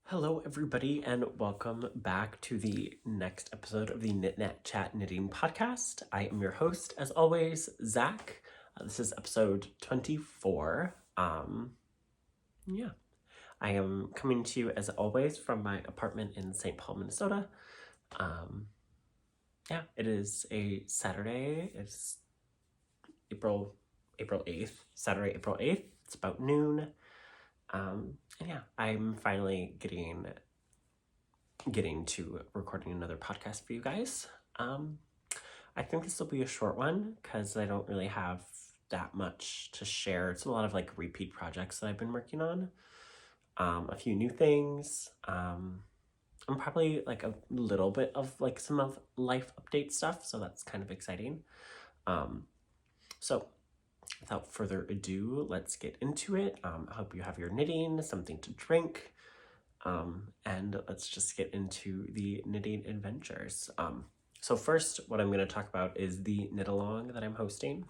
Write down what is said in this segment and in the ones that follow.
Hello everybody and welcome back to the next episode of the KnitKnackChat knitting podcast. I am your host as always, Zach. This is episode 24. Yeah. I am coming to you as always from my apartment in St. Paul, Minnesota. It is a Saturday. It's April 8th, Saturday, April 8th. It's about noon. I'm finally getting to recording another podcast for you guys. I think this will be a short one because I don't really have that much to share. It's a lot of like repeat projects that I've been working on. A few new things. I'm probably like a little bit of like some of life update stuff, so that's kind of exciting. So without further ado, let's get into it. I hope you have your knitting, something to drink, and let's just get into the knitting adventures. So first, what I'm going to talk about is the knit along that I'm hosting,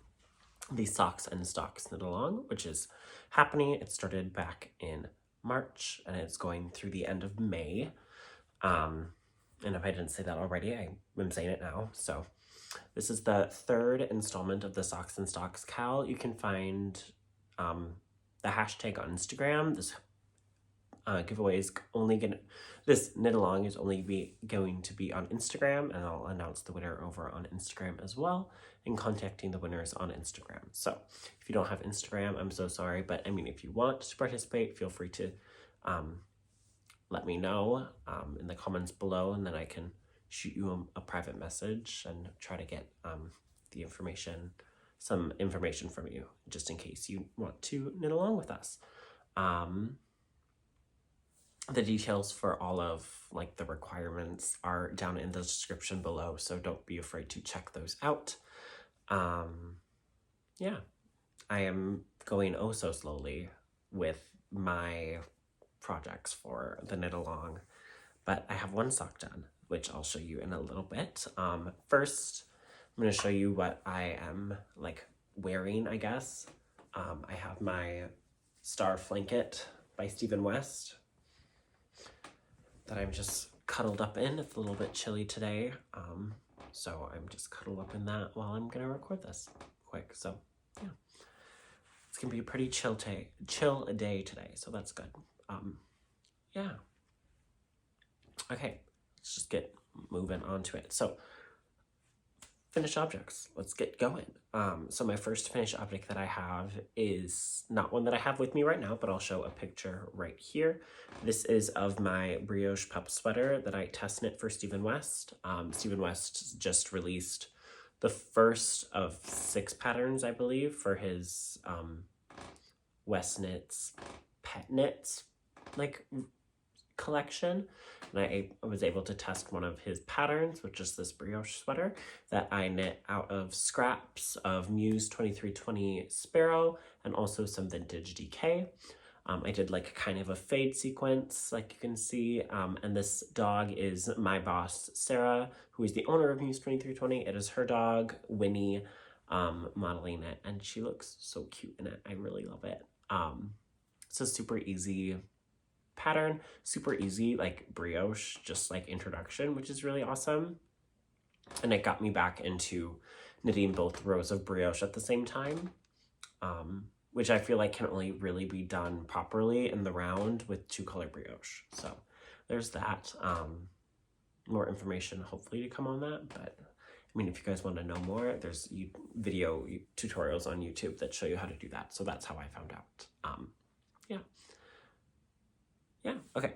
the Socks and Stocks knit along, which is happening. It started back in March and it's going through the end of May. And if I didn't say that already, I'm saying it now. So this is the third installment of the Socks and Stocks KAL. You can find the hashtag on Instagram. This giveaway is this knit along is only going to be on Instagram, and I'll announce the winner over on Instagram as well, and contacting the winners on Instagram. So if you don't have Instagram, I'm so sorry, but I mean, if you want to participate, feel free to let me know in the comments below, and then I can shoot you a private message and try to get some information from you, just in case you want to knit along with us. The details for all of like the requirements are down in the description below, so don't be afraid to check those out. I am going oh so slowly with my projects for the knit along, but I have one sock done, which I'll show you in a little bit. First, I'm going to show you what I am like wearing, I guess. I have my Starflanket by Stephen West that I'm just cuddled up in. It's a little bit chilly today, so I'm just cuddled up in that while I'm going to record this quick. So yeah, it's going to be a pretty chill day today, so that's good. Okay, let's just get moving on to it. So finished objects, let's get going. So my first finished object that I have is not one that I have with me right now, but I'll show a picture right here. This is of my Brioche pup sweater that I test knit for Stephen West. Stephen West just released the first of 6 patterns, I believe, for his West Knits Pet Knits like collection, and I was able to test one of his patterns, which is this brioche sweater that I knit out of scraps of Muse 2320 Sparrow and also some vintage DK. I did like kind of a fade sequence, like you can see, and this dog is my boss Sarah, who is the owner of Muse 2320. It is her dog Winnie modeling it, and she looks so cute in it. I really love it. It's a super easy pattern, super easy like brioche, just like introduction, which is really awesome. And it got me back into knitting both rows of brioche at the same time, which I feel like can only really be done properly in the round with 2-color brioche. So there's that. More information hopefully to come on that, but I mean, if you guys want to know more, there's video tutorials on YouTube that show you how to do that. So that's how I found out. Okay.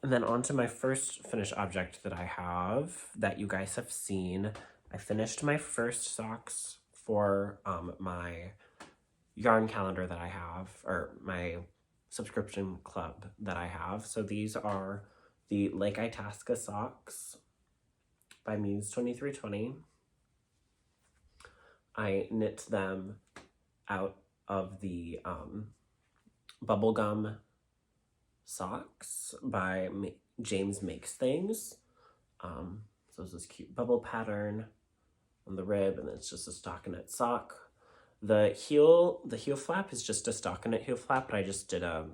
And then on to my first finished object that I have that you guys have seen. I finished my first socks for my yarn calendar that I have, or my subscription club that I have. So these are the Lake Itasca socks by Muse 2320. I knit them out of the Bubblegum socks by JamesMakeThings. So it's this cute bubble pattern on the rib, and then it's just a stockinette sock. The heel flap is just a stockinette heel flap, but I just did a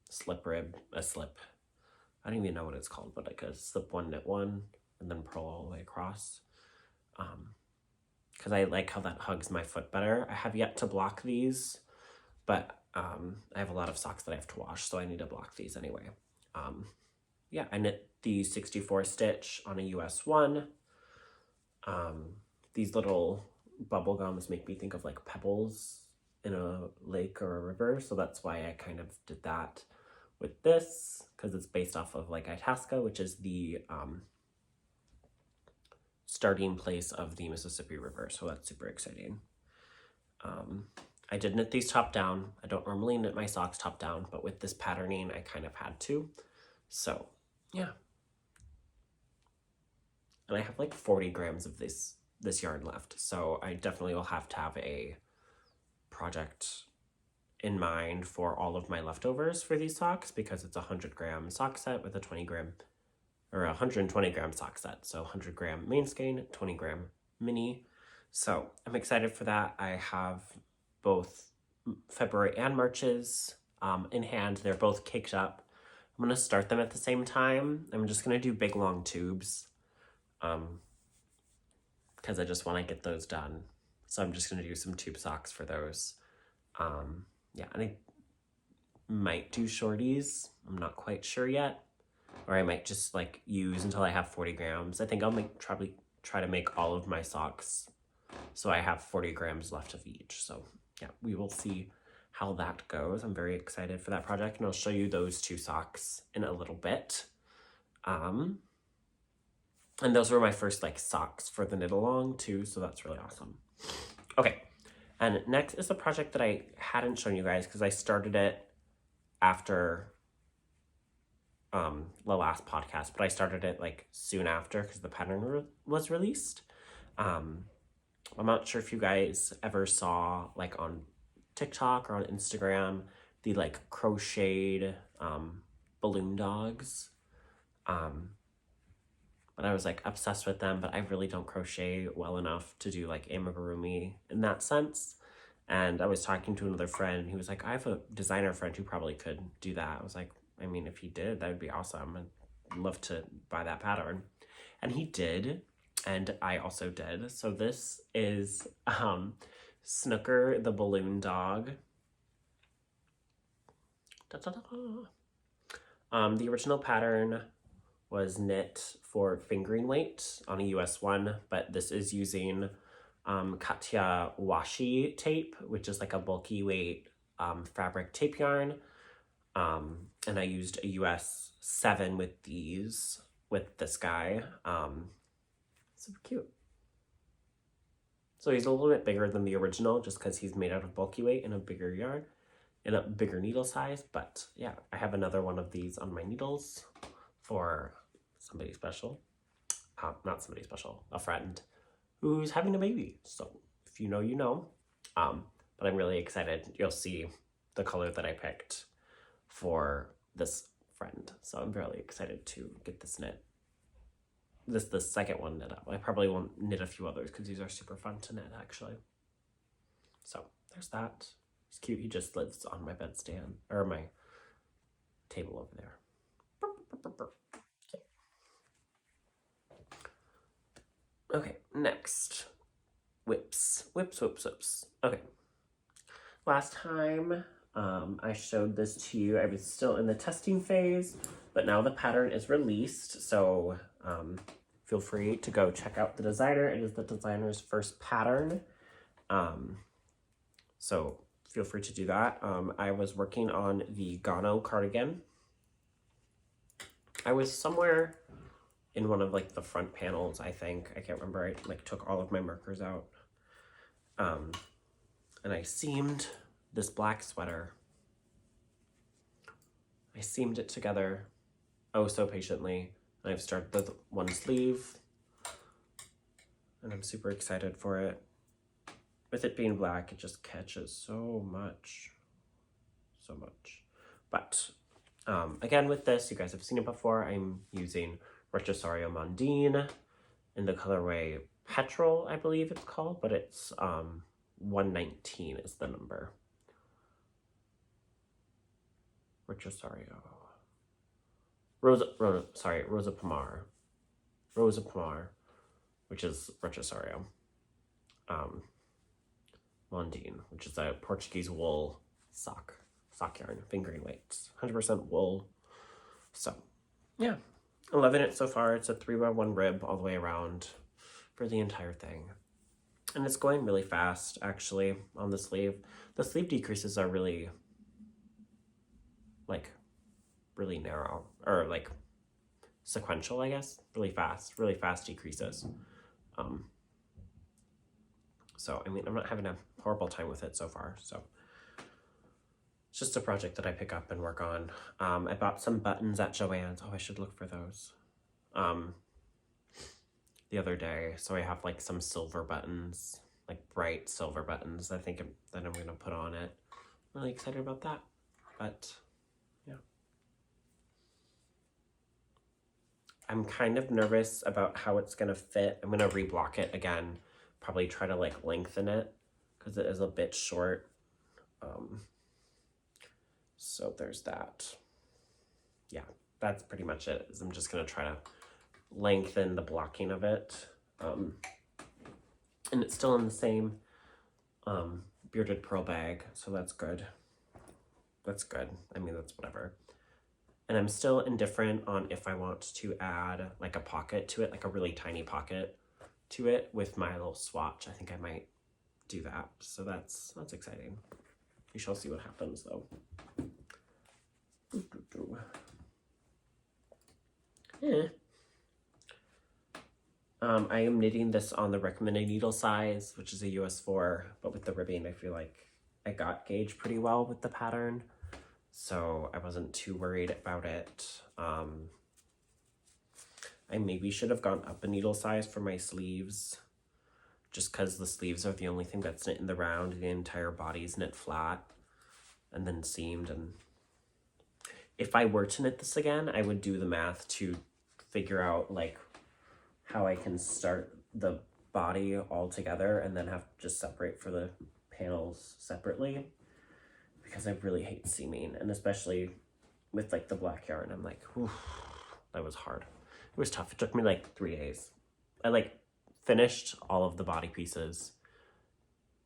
slip I don't even know what it's called, but like a slip one, knit one, and then purl all the way across. Because I like how that hugs my foot better. I have yet to block these, but I have a lot of socks that I have to wash, so I need to block these anyway. Yeah, I knit the 64 stitch on a US 1. These little bubblegums make me think of like pebbles in a lake or a river, so that's why I kind of did that with this, because it's based off of like Itasca, which is the starting place of the Mississippi River, so that's super exciting. I did knit these top down. I don't normally knit my socks top down, but with this patterning, I kind of had to. So, yeah. And I have like 40 grams of this yarn left, so I definitely will have to have a project in mind for all of my leftovers for these socks, because it's a 100-gram sock set with a 20-gram or 120-gram sock set. So 100-gram main skein, 20-gram mini. So I'm excited for that. I have both February and March's in hand. They're both caked up. I'm going to start them at the same time. I'm just going to do big long tubes because I just want to get those done. So I'm just going to do some tube socks for those. Yeah, and I might do shorties. I'm not quite sure yet. Or I might just like use until I have 40 grams. I think I'll probably try to make all of my socks so I have 40 grams left of each. So yeah, we will see how that goes. I'm very excited for that project, and I'll show you those 2 socks in a little bit. And those were my first like socks for the knit along too, so that's really awesome. Okay, and next is a project that I hadn't shown you guys because I started it after the last podcast, but I started it like soon after because the pattern was released. I'm not sure if you guys ever saw like on TikTok or on Instagram the like crocheted balloon dogs. But I was like obsessed with them, but I really don't crochet well enough to do like amigurumi in that sense. And I was talking to another friend, and he was like, I have a designer friend who probably could do that. I was like, I mean, if he did, that would be awesome. I'd love to buy that pattern. And he did, and I also did. So this is Snooker the balloon dog. The original pattern was knit for fingering weight on a US 1, but this is using Katya washi tape, which is like a bulky weight fabric tape yarn. And I used a US 7 with this guy. Super cute. So he's a little bit bigger than the original just because he's made out of bulky weight and a bigger yarn and a bigger needle size. But yeah, I have another one of these on my needles for somebody special. Not somebody special, a friend who's having a baby. So if you know, you know. But I'm really excited. You'll see the color that I picked for this friend. So I'm really excited to get this knit. The second one knit up. I probably won't knit a few others because these are super fun to knit actually. So there's that. He's cute. He just lives on my bedstand or my table over there. Okay, next. Whips. Okay. Last time I showed this to you, I was still in the testing phase, but now the pattern is released, so feel free to go check out the designer. It is the designer's first pattern, so feel free to do that. I was working on the Gaon cardigan. I was somewhere in one of like the front panels, I think. I can't remember. I like took all of my markers out. And I seamed this black sweater. I seamed it together oh so patiently. And I've started the one sleeve. And I'm super excited for it. With it being black, it just catches so much. So much. But again, with this, you guys have seen it before. I'm using Retrosario Mondine in the colorway Petrol, I believe it's called, but it's 119 is the number. Retrosario. Rosa Pomar. Rosa Pomar, which is Retrosario. Mondine, which is a Portuguese wool sock yarn, fingering weights, 100% wool. So, yeah, I'm loving it so far. It's a 3x1 rib all the way around for the entire thing. And it's going really fast, actually, on the sleeve. The sleeve decreases are really, like, really narrow, or, like, sequential, I guess. Really fast decreases. So, I mean, I'm not having a horrible time with it so far, so. It's just a project that I pick up and work on. I bought some buttons at Joann's. Oh, I should look for those. The other day, so I have like some silver buttons, like bright silver buttons. I think that I'm gonna put on it. I'm really excited about that. But yeah, I'm kind of nervous about how it's gonna fit. I'm gonna reblock it again. Probably try to like lengthen it because it is a bit short. So there's that. Yeah, that's pretty much it. I'm just gonna try to lengthen the blocking of it. And it's still in the same bearded pearl bag, so that's good. That's good. I mean, that's whatever. And I'm still indifferent on if I want to add like a pocket to it, like a really tiny pocket to it with my little swatch. I think I might do that. So that's exciting. We shall see what happens though. Yeah. I am knitting this on the recommended needle size, which is a US 4, but with the ribbing, I feel like I got gauged pretty well with the pattern, so I wasn't too worried about it. I maybe should have gone up a needle size for my sleeves, just because the sleeves are the only thing that's knit in the round. The entire body's knit flat and then seamed. And if I were to knit this again, I would do the math to figure out like how I can start the body all together and then have to just separate for the panels separately, because I really hate seaming, and especially with like the black yarn, I'm like, whew, that was hard. It was tough. It took me like 3 days. I like finished all of the body pieces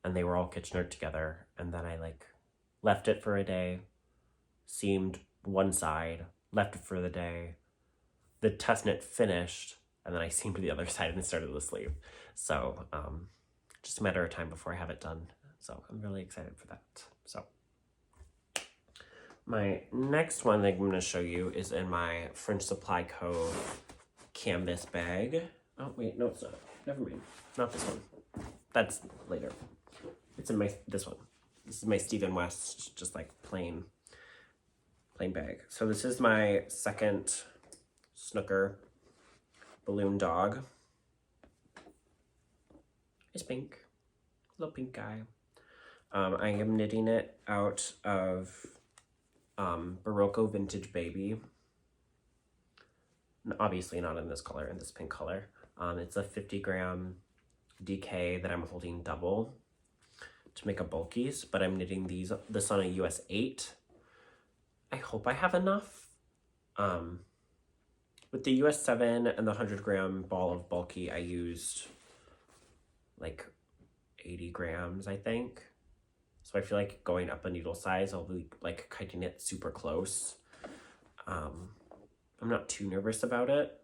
and they were all Kitchener together, and then I like left it for a day, seamed one side, left it for the day, the test knit finished, and then I seamed the other side and started the sleeve. So just a matter of time before I have it done. So I'm really excited for that. So my next one that I'm going to show you is in my French Supply Co. canvas bag. Oh wait, no it's not. Never mind. Not this one. That's later. It's in this one. This is my Stephen West, just like plain bag. So this is my second Snooker balloon dog. It's pink, little pink guy. I am knitting it out of Barocco Vintage Baby. Obviously not in this color, in this pink color. It's a 50-gram DK that I'm holding double to make a bulkies, but I'm knitting this on a US 8. I hope I have enough. With the US 7 and the 100-gram ball of bulky, I used like 80 grams, I think. So I feel like going up a needle size, I'll be like cutting it super close. I'm not too nervous about it,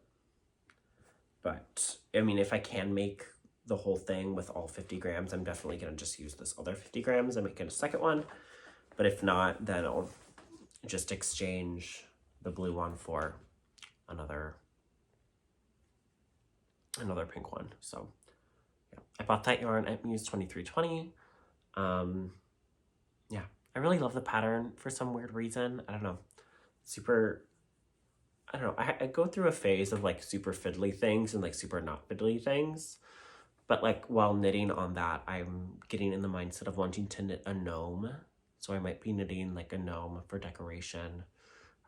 but I mean, if I can make the whole thing with all 50 grams, I'm definitely gonna just use this other 50 grams and make it a second one. But if not, then I'll just exchange the blue one for another pink one. So yeah, I bought that yarn at Muse 2320. Yeah, I really love the pattern for some weird reason. I don't know. I go through a phase of like super fiddly things and like super not fiddly things. But like while knitting on that, I'm getting in the mindset of wanting to knit a gnome. So I might be knitting like a gnome for decoration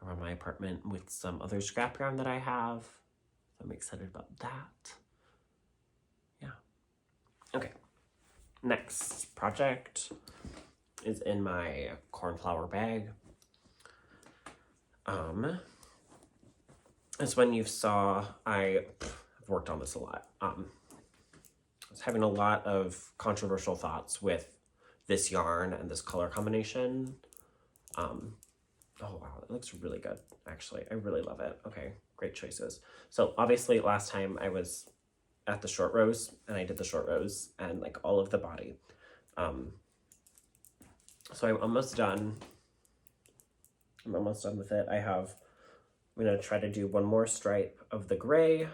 around my apartment with some other scrap yarn that I have. I'm excited about that. Yeah. Okay. Next project is in my cornflower bag. as when you saw, I've worked on this a lot. I was having a lot of controversial thoughts with this yarn and this color combination. Oh wow, it looks really good, actually. I really love it. Okay, great choices. So obviously last time I was at the short rows and I did the short rows and like all of the body. So I'm almost done. I'm almost done with it. I'm gonna try to do one more stripe of the gray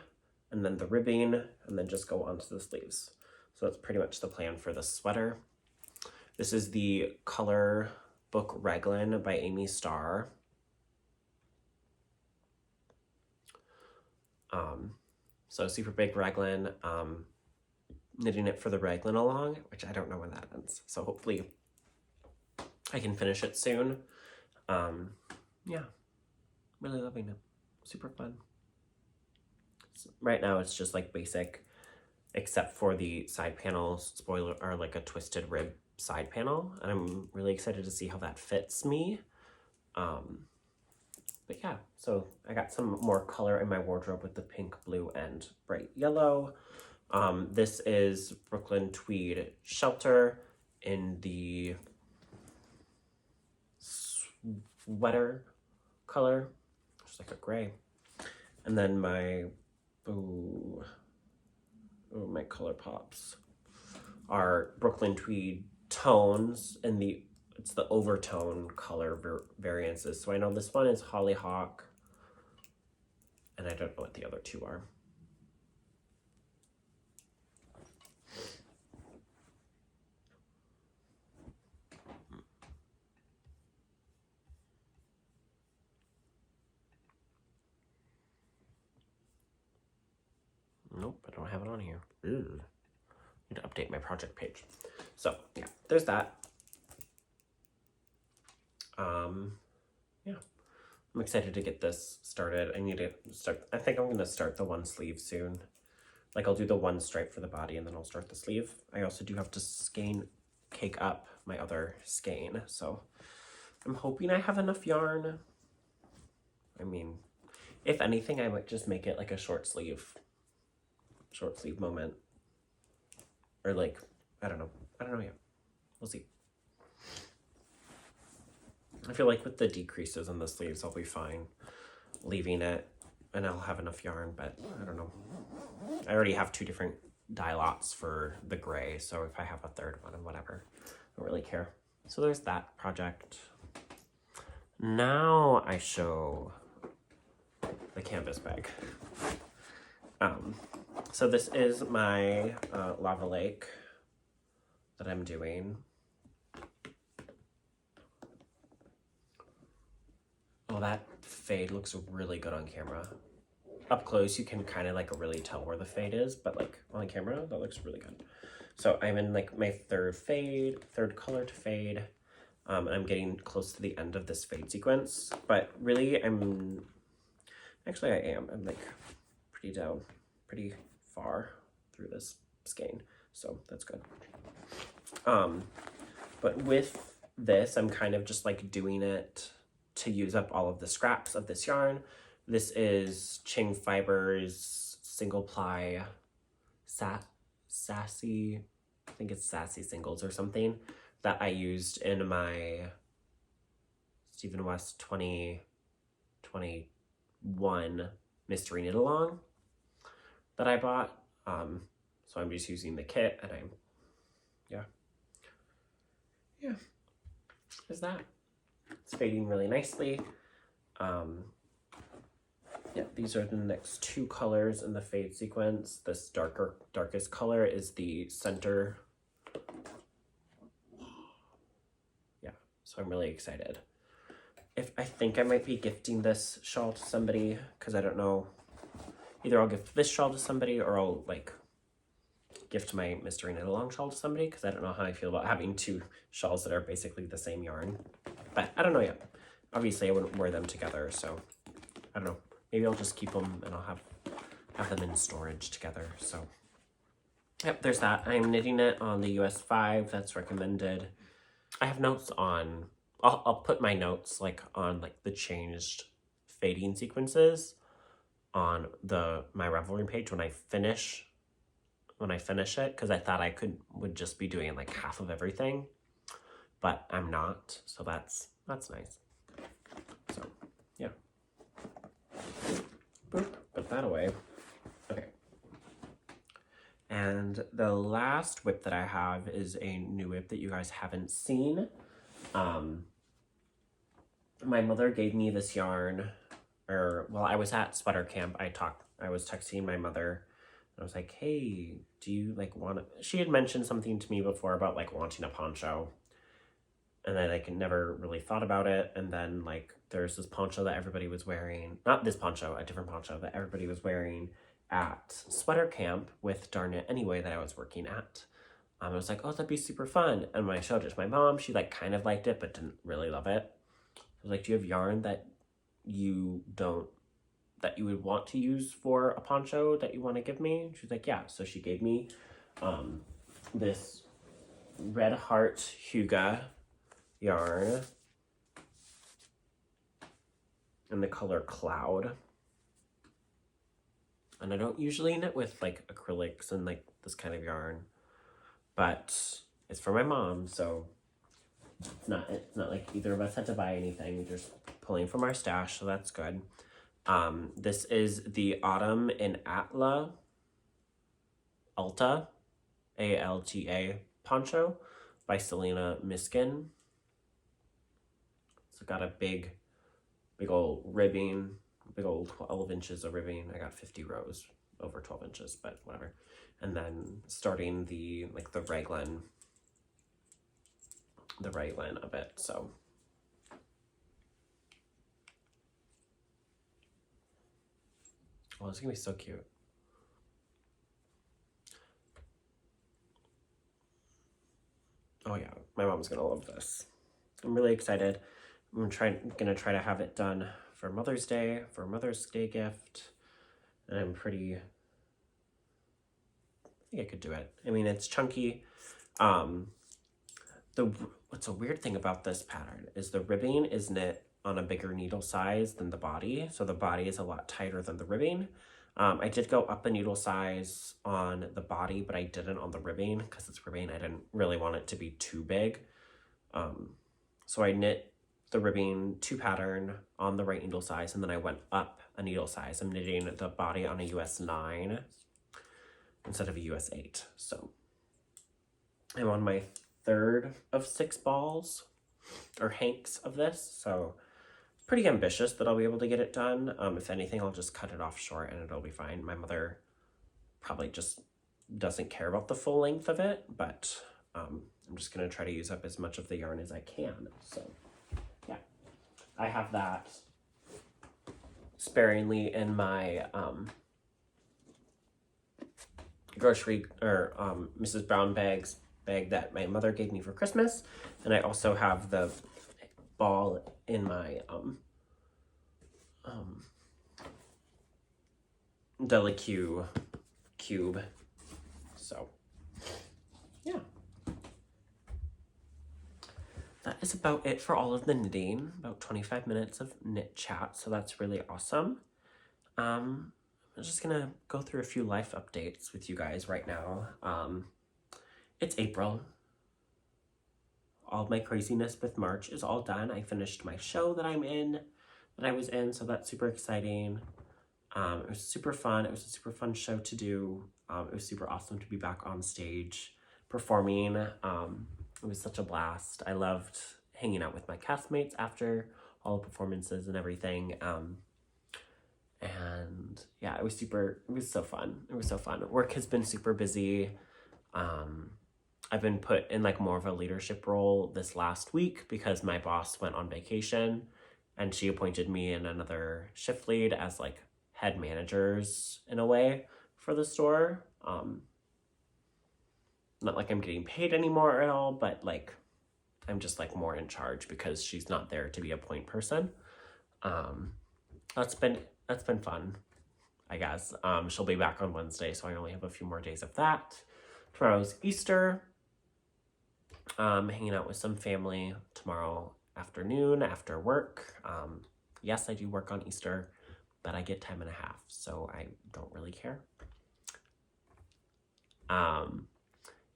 and then the ribbing and then just go on to the sleeves. So that's pretty much the plan for the sweater. This is the Colorbook Raglan by Aimee Star. So super big Raglan, knitting it for the Raglan along, which I don't know when that ends. So hopefully I can finish it soon. Yeah, really loving it. Super fun. So right now it's just like basic, except for the side panels, spoiler, are like a twisted rib side panel. And I'm really excited to see how that fits me. But yeah, so I got some more color in my wardrobe with the pink, blue, and bright yellow. This is Brooklyn Tweed Shelter in the sweater color, just like a gray. And then my, my color pops are Brooklyn Tweed tones in the, it's the overtone color variances. So I know this one is Hollyhock, and I don't know what the other two are. Nope, I don't have it on here. Ooh. Need to update my project page. So yeah, there's that. Yeah, I'm excited to get this started. I need to start, I think I'm gonna start the one sleeve soon. Like I'll do the one stripe for the body and then I'll start the sleeve. I also do have to cake up my other skein. So I'm hoping I have enough yarn. I mean, if anything, I might just make it like a short sleeve moment. Or like, I don't know yet. We'll see. I feel like with the decreases in the sleeves, I'll be fine leaving it and I'll have enough yarn, but I don't know. I already have 2 different dye lots for the gray, so if I have a third one and whatever, I don't really care. So there's that project. Now I show the canvas bag. So this is my Lava Lake that I'm doing. Oh, that fade looks really good on camera. Up close, you can kind of like really tell where the fade is, but like on camera, that looks really good. So I'm in like my third color to fade. And I'm getting close to the end of this fade sequence, but really I'm like pretty far through this skein. So that's good. But with this, I'm kind of just like doing it to use up all of the scraps of this yarn. This is Ching Fibers single ply sassy, I think it's Sassy Singles or something, that I used in my Stephen West 2021 Mystery Knit Along that I bought. So I'm just using the kit and yeah, there's that. It's fading really nicely. Yeah, these are the next 2 colors in the fade sequence. This darkest color is the center. Yeah, so I'm really excited. I think I might be gifting this shawl to somebody, because I don't know. Either I'll gift this shawl to somebody or I'll like gift my Mystery Knit Along shawl to somebody, because I don't know how I feel about having 2 shawls that are basically the same yarn. But I don't know yet. Obviously I wouldn't wear them together, so I don't know. Maybe I'll just keep them and I'll have them in storage together. So yep, there's that. I'm knitting it on the US 5. That's recommended. I have notes on, I'll put my notes like on like the changed fading sequences on my Ravelry page when I finish it, because I thought I would just be doing like half of everything, but I'm not, so that's nice. So yeah, boop, put that away. Okay, and the last whip that I have is a new whip that you guys haven't seen. My mother gave me this yarn, while I was at sweater camp. I was texting my mother. I was like, hey, do you like want to, she had mentioned something to me before about like wanting a poncho. And I like never really thought about it. And then like there's this poncho that everybody was wearing, not this poncho, a different poncho that everybody was wearing at sweater camp with Darn It Anyway that I was working at. I was like, oh, that'd be super fun. And when I showed it to my mom, she like kind of liked it, but didn't really love it. I was like, do you have yarn that you would want to use for a poncho that you want to give me? She's like, yeah. So she gave me this Red Heart Huga yarn in the color Cloud. And I don't usually knit with like acrylics and like this kind of yarn, but it's for my mom, so it's not like either of us had to buy anything. We're just pulling from our stash, so that's good. This is the Autumn in Alta, A-L-T-A poncho by Selena Miskin. So got a big old ribbing, big old 12 inches of ribbing. I got 50 rows, over 12 inches, but whatever. And then starting the Raglan of it, so. Oh, it's gonna be so cute. Oh yeah, my mom's gonna love this. I'm really excited. I'm gonna try to have it done for Mother's Day, for a Mother's Day gift. And I think I could do it. I mean, it's chunky. What's a weird thing about this pattern is the ribbing is knit on a bigger needle size than the body. So the body is a lot tighter than the ribbing. I did go up a needle size on the body, but I didn't on the ribbing because it's ribbing. I didn't really want it to be too big. So I knit the ribbing 2 pattern on the right needle size, and then I went up a needle size. I'm knitting the body on a US 9 instead of a US 8. So I'm on my 3rd of 6 balls or hanks of this, so pretty ambitious that I'll be able to get it done. If anything, I'll just cut it off short and it'll be fine. My mother probably just doesn't care about the full length of it, but I'm just gonna try to use up as much of the yarn as I can. So yeah, I have that sparingly in my grocery or Mrs. Brown bag that my mother gave me for Christmas, and I also have the ball in my Delicue cube. So yeah, that is about it for all of the knitting. About 25 minutes of knit chat, so that's really awesome. I'm just gonna go through a few life updates with you guys right now. It's April. All of my craziness with March is all done. I finished my show that I was in, so that's super exciting. It was super fun. It was a super fun show to do. It was super awesome to be back on stage performing. It was such a blast. I loved hanging out with my castmates after all the performances and everything. And yeah, it was so fun. It was so fun. Work has been super busy. I've been put in like more of a leadership role this last week because my boss went on vacation and she appointed me and another shift lead as like head managers in a way for the store. Not like I'm getting paid anymore at all, but like I'm just like more in charge because she's not there to be a point person. That's been fun, I guess. She'll be back on Wednesday, so I only have a few more days of that. Tomorrow's Easter. Hanging out with some family tomorrow afternoon after work. Yes, I do work on Easter, that I get time and a half, so I don't really care.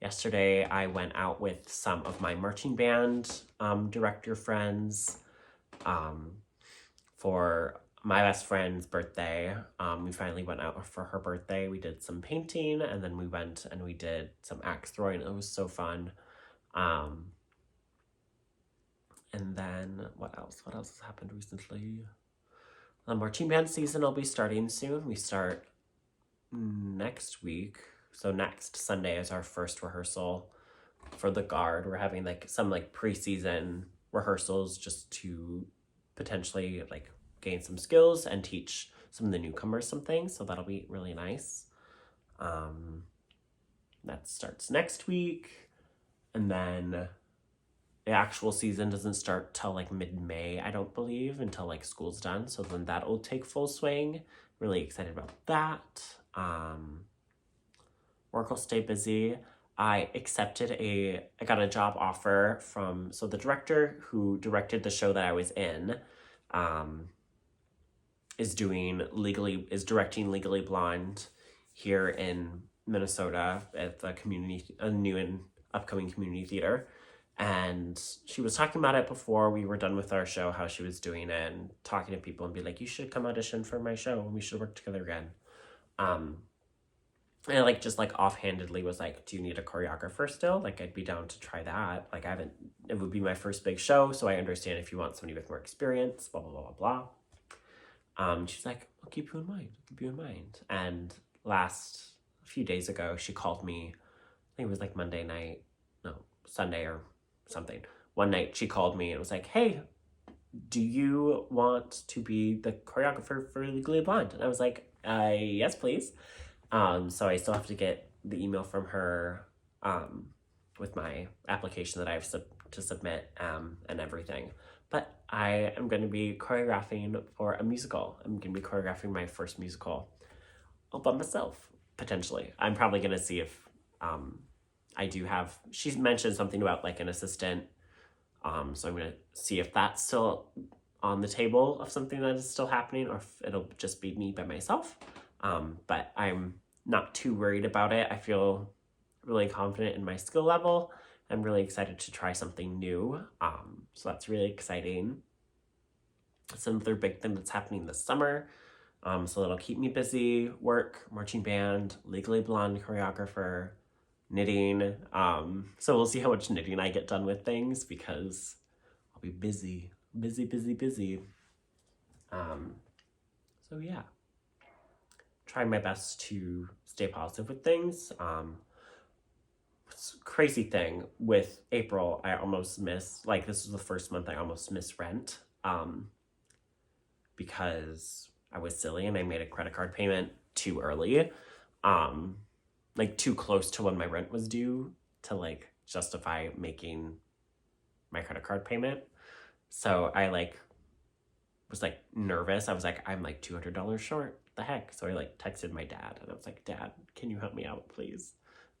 Yesterday I went out with some of my marching band director friends for my best friend's birthday. We finally went out for her birthday. We did some painting, and then we went and we did some axe throwing. It was so fun. And then what else? What else has happened recently? The marching band season will be starting soon. We start next week. So next Sunday is our first rehearsal for the Guard. We're having like some like preseason rehearsals just to potentially like gain some skills and teach some of the newcomers some things. So that'll be really nice. That starts next week. And then the actual season doesn't start till like mid-May, I don't believe, until like school's done. So then that'll take full swing. Really excited about that. Work will stay busy. I got a job offer from, so the director who directed the show that I was in, is directing Legally Blonde here in Minnesota at the a new and upcoming community theater. And she was talking about it before we were done with our show, how she was doing it, and talking to people and be like, you should come audition for my show and we should work together again. And I like just like offhandedly was like, do you need a choreographer still? Like I'd be down to try that. Like it would be my first big show, so I understand if you want somebody with more experience, blah, blah, blah, blah, blah. She's like, I'll keep you in mind. And last few days ago, she called me, I think it was like Sunday or something. One night she called me and was like, hey, do you want to be the choreographer for Legally Blonde? And I was like, yes, please. So I still have to get the email from her with my application that I have to submit and everything. But I am going to be choreographing for a musical. I'm going to be choreographing my first musical all by myself, potentially. I'm probably going to see if I do have... She's mentioned something about like an assistant. So I'm going to see if that's still on the table of something that is still happening, or if it'll just be me by myself. But I'm not too worried about it. I feel really confident in my skill level. I'm really excited to try something new. So that's really exciting. It's another big thing that's happening this summer. So that'll keep me busy. Work, marching band, Legally Blonde choreographer, knitting. So we'll see how much knitting I get done with things, because I'll be busy. So yeah. Trying my best to stay positive with things. Crazy thing with April, I almost missed, like this was the first month I almost missed rent because I was silly and I made a credit card payment too early, like too close to when my rent was due to like justify making my credit card payment. So I like was like nervous. I was like, I'm like $200 short. The heck? So I like texted my dad and I was like, Dad, can you help me out, please?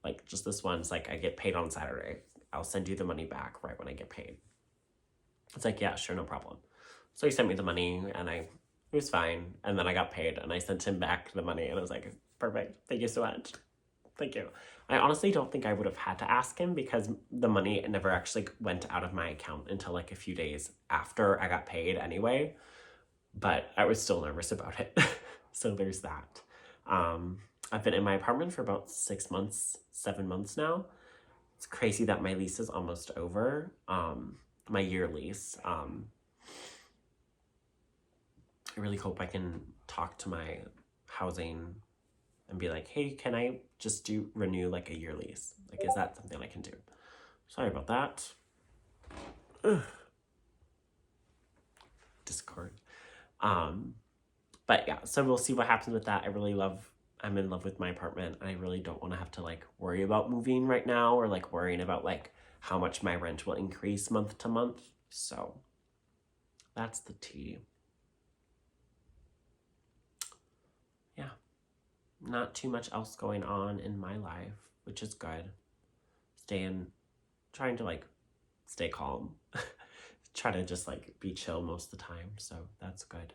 Like just this once, like I get paid on Saturday. I'll send you the money back right when I get paid. It's like, yeah, sure, no problem. So he sent me the money and it was fine. And then I got paid and I sent him back the money and I was like, perfect. Thank you so much. Thank you. I honestly don't think I would have had to ask him because the money never actually went out of my account until like a few days after I got paid anyway. But I was still nervous about it. So there's that. I've been in my apartment for about 7 months now. It's crazy that my lease is almost over. My year lease. I really hope I can talk to my housing and be like, hey, can I just renew like a year lease? Like, is that something I can do? Sorry about that. Ugh. Discord. But yeah, so we'll see what happens with that. I'm in love with my apartment. I really don't want to have to like worry about moving right now or like worrying about like how much my rent will increase month to month. So that's the tea. Yeah, not too much else going on in my life, which is good. Trying to like stay calm. Try to just like be chill most of the time. So that's good.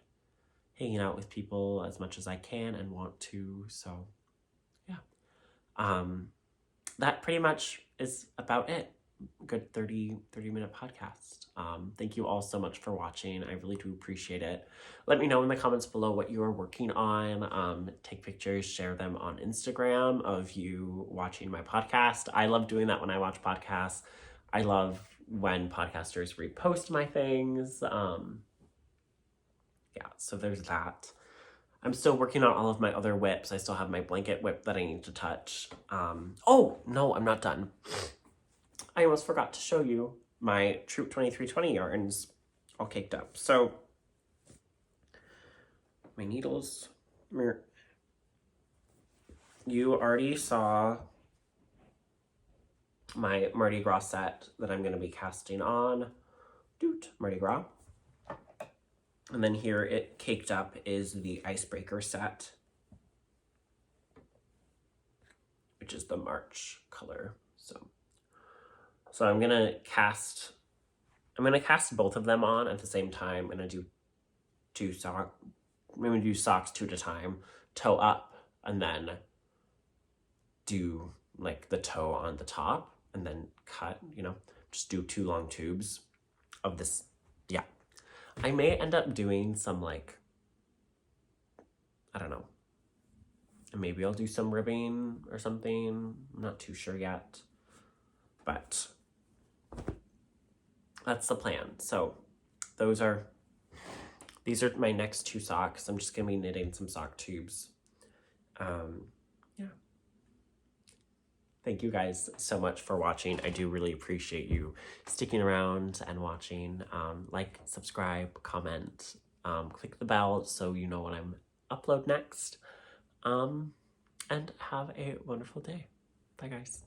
hanging out with people as much as I can and want to. So yeah, that pretty much is about it. Good 30-minute podcast. Thank you all so much for watching. I really do appreciate it. Let me know in the comments below what you are working on. Take pictures, share them on Instagram of you watching my podcast. I love doing that when I watch podcasts. I love when podcasters repost my things. Yeah, so there's that. I'm still working on all of my other whips. I still have my blanket whip that I need to touch. Oh, no, I'm not done. I almost forgot to show you my Troop 2320 yarns all caked up. So, my needles. You already saw my Mardi Gras set that I'm going to be casting on. Mardi Gras. And then here it caked up is the Icebreaker set, which is the March color. So I'm gonna cast both of them on at the same time. I'm gonna do I'm gonna do socks 2 at a time, toe up, and then do like the toe on the top, and then cut, just do 2 long tubes of this. Yeah. I may end up doing some like, I don't know. Maybe I'll do some ribbing or something. I'm not too sure yet, but that's the plan. So these are my next 2 socks. I'm just gonna be knitting some sock tubes. Yeah. Thank you guys so much for watching. I do really appreciate you sticking around and watching. Like, subscribe, comment, click the bell so you know when I'm upload next. And have a wonderful day. Bye guys.